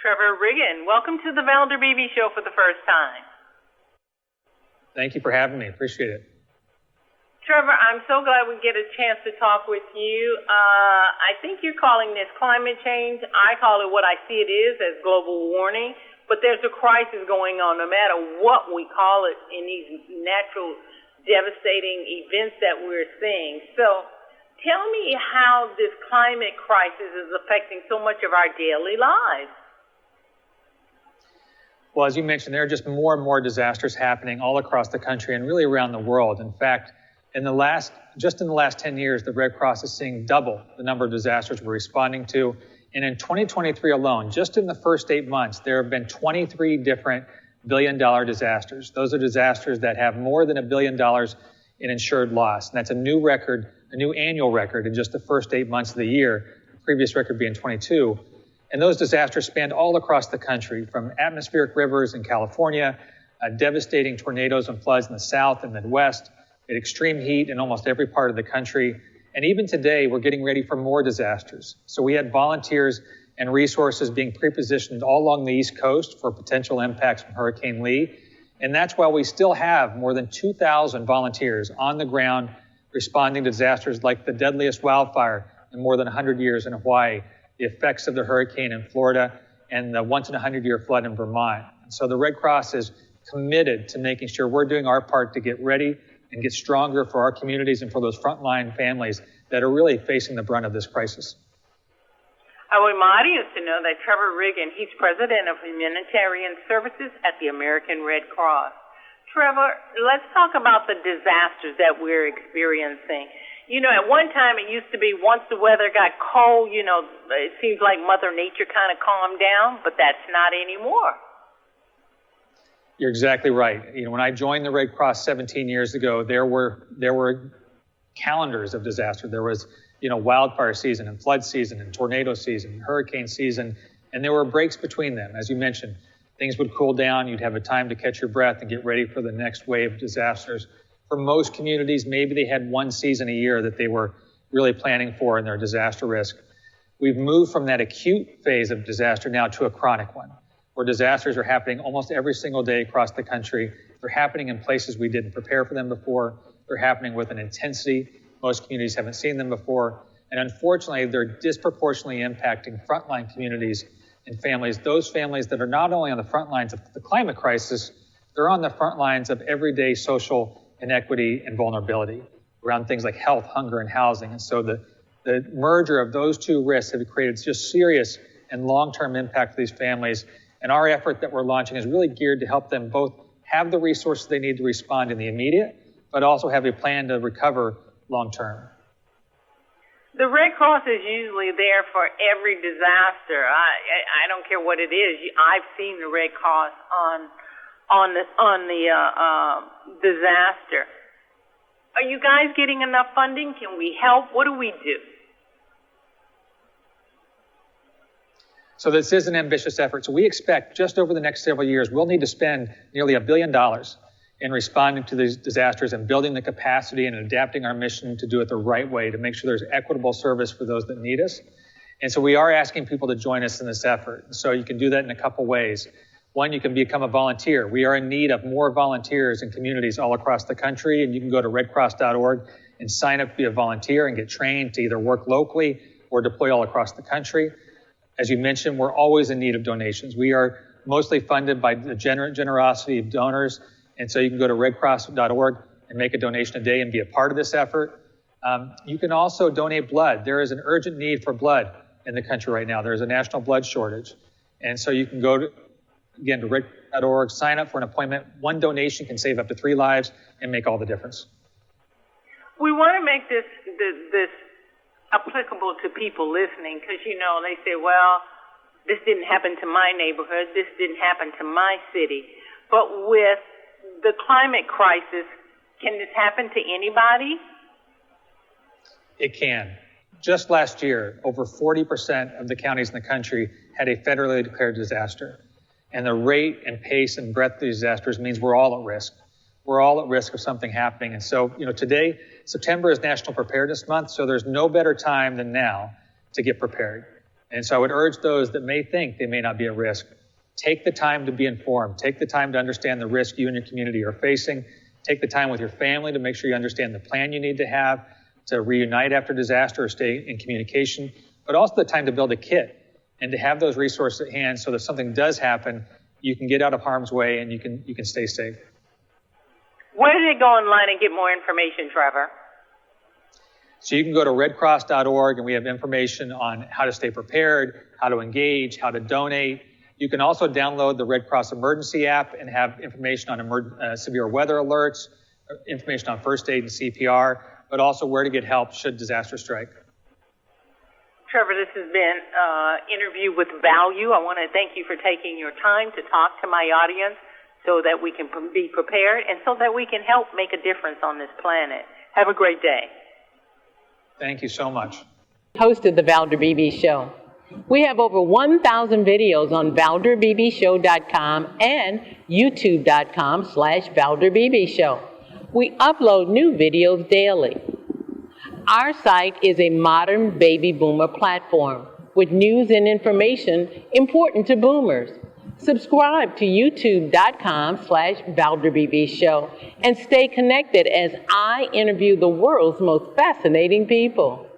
Trevor Riggin. Welcome to the Valder Beebe Show for the first time. Thank you for having me. Appreciate it. Trevor, I'm so glad we get a chance to talk with you. I think you're calling this climate change. I call it what I see it is as global warming. But there's a crisis going on no matter what we call it in these natural devastating events that we're seeing. So tell me how this climate crisis is affecting so much of our daily lives. Well, as you mentioned, there are just more and more disasters happening all across the country and really around the world. In fact, just in the last 10 years, the Red Cross is seeing double the number of disasters we're responding to. And in 2023 alone, just in the first 8 months, there have been 23 different billion-dollar disasters. Those are disasters that have more than $1 billion in insured loss. And that's a new record, a new annual record in just the first 8 months of the year, the previous record being 22. And those disasters spanned all across the country, from atmospheric rivers in California, devastating tornadoes and floods in the South and Midwest, extreme heat in almost every part of the country. And even today, we're getting ready for more disasters. So we had volunteers and resources being pre-positioned all along the East Coast for potential impacts from Hurricane Lee. And that's why we still have more than 2,000 volunteers on the ground responding to disasters like the deadliest wildfire in more than 100 years in Hawaii, the effects of the hurricane in Florida, and the once-in-a-100-year flood in Vermont. And so the Red Cross is committed to making sure we're doing our part to get ready and get stronger for our communities and for those frontline families that are really facing the brunt of this crisis. I want my audience to know that Trevor Riggin, he's president of Humanitarian Services at the American Red Cross. Trevor, let's talk about the disasters that we're experiencing. You know, at one time it used to be once the weather got cold, it seems like Mother Nature kind of calmed down, but that's not anymore. You're exactly right. When I joined the Red Cross 17 years ago, there were calendars of disaster. There was, wildfire season and flood season and tornado season, hurricane season, and there were breaks between them. As you mentioned, things would cool down. You'd have a time to catch your breath and get ready for the next wave of disasters. For most communities, maybe they had one season a year that they were really planning for in their disaster risk. We've moved from that acute phase of disaster now to a chronic one, where disasters are happening almost every single day across the country. They're happening in places we didn't prepare for them before. They're happening with an intensity most communities haven't seen them before. And unfortunately, they're disproportionately impacting frontline communities and families, those families that are not only on the front lines of the climate crisis, they're on the front lines of everyday social inequity and vulnerability around things like health, hunger, and housing. And so the merger of those two risks have created just serious and long-term impact for these families. And our effort that we're launching is really geared to help them both have the resources they need to respond in the immediate, but also have a plan to recover long-term. The Red Cross is usually there for every disaster. I don't care what it is. I've seen the Red Cross on the disaster. Are you guys getting enough funding? Can we help? What do we do? So this is an ambitious effort. So we expect just over the next several years, we'll need to spend nearly $1 billion in responding to these disasters and building the capacity and adapting our mission to do it the right way, to make sure there's equitable service for those that need us. And so we are asking people to join us in this effort. So you can do that in a couple ways. One, you can become a volunteer. We are in need of more volunteers in communities all across the country, and you can go to redcross.org and sign up to be a volunteer and get trained to either work locally or deploy all across the country. As you mentioned, we're always in need of donations. We are mostly funded by the generosity of donors, and so you can go to redcross.org and make a donation a day and be a part of this effort. You can also donate blood. There is an urgent need for blood in the country right now. There's a national blood shortage. And so you can go to redcross.org, sign up for an appointment. One donation can save up to 3 lives and make all the difference. We want to make this applicable to people listening because, they say, well, this didn't happen to my neighborhood. This didn't happen to my city. But with the climate crisis, can this happen to anybody? It can. Just last year, over 40% of the counties in the country had a federally declared disaster. And the rate and pace and breadth of these disasters means we're all at risk. We're all at risk of something happening. And so, today, September is National Preparedness Month, so there's no better time than now to get prepared. And so I would urge those that may think they may not be at risk, take the time to be informed. Take the time to understand the risk you and your community are facing. Take the time with your family to make sure you understand the plan you need to have to reunite after disaster or stay in communication, but also the time to build a kit and to have those resources at hand so that something does happen, you can get out of harm's way and you can stay safe. Where do they go online and get more information, Trevor? So you can go to redcross.org and we have information on how to stay prepared, how to engage, how to donate. You can also download the Red Cross Emergency app and have information on severe weather alerts, information on first aid and CPR, but also where to get help should disaster strike. Trevor, this has been an interview with value. I want to thank you for taking your time to talk to my audience so that we can be prepared and so that we can help make a difference on this planet. Have a great day. Thank you so much. Hosted the Valder Beebe Show. We have over 1,000 videos on ValderBeebeShow.com and YouTube.com/Valder Beebe Show. We upload new videos daily. Our site is a modern baby boomer platform with news and information important to boomers. Subscribe to YouTube.com/Valder Beebe Show and stay connected as I interview the world's most fascinating people.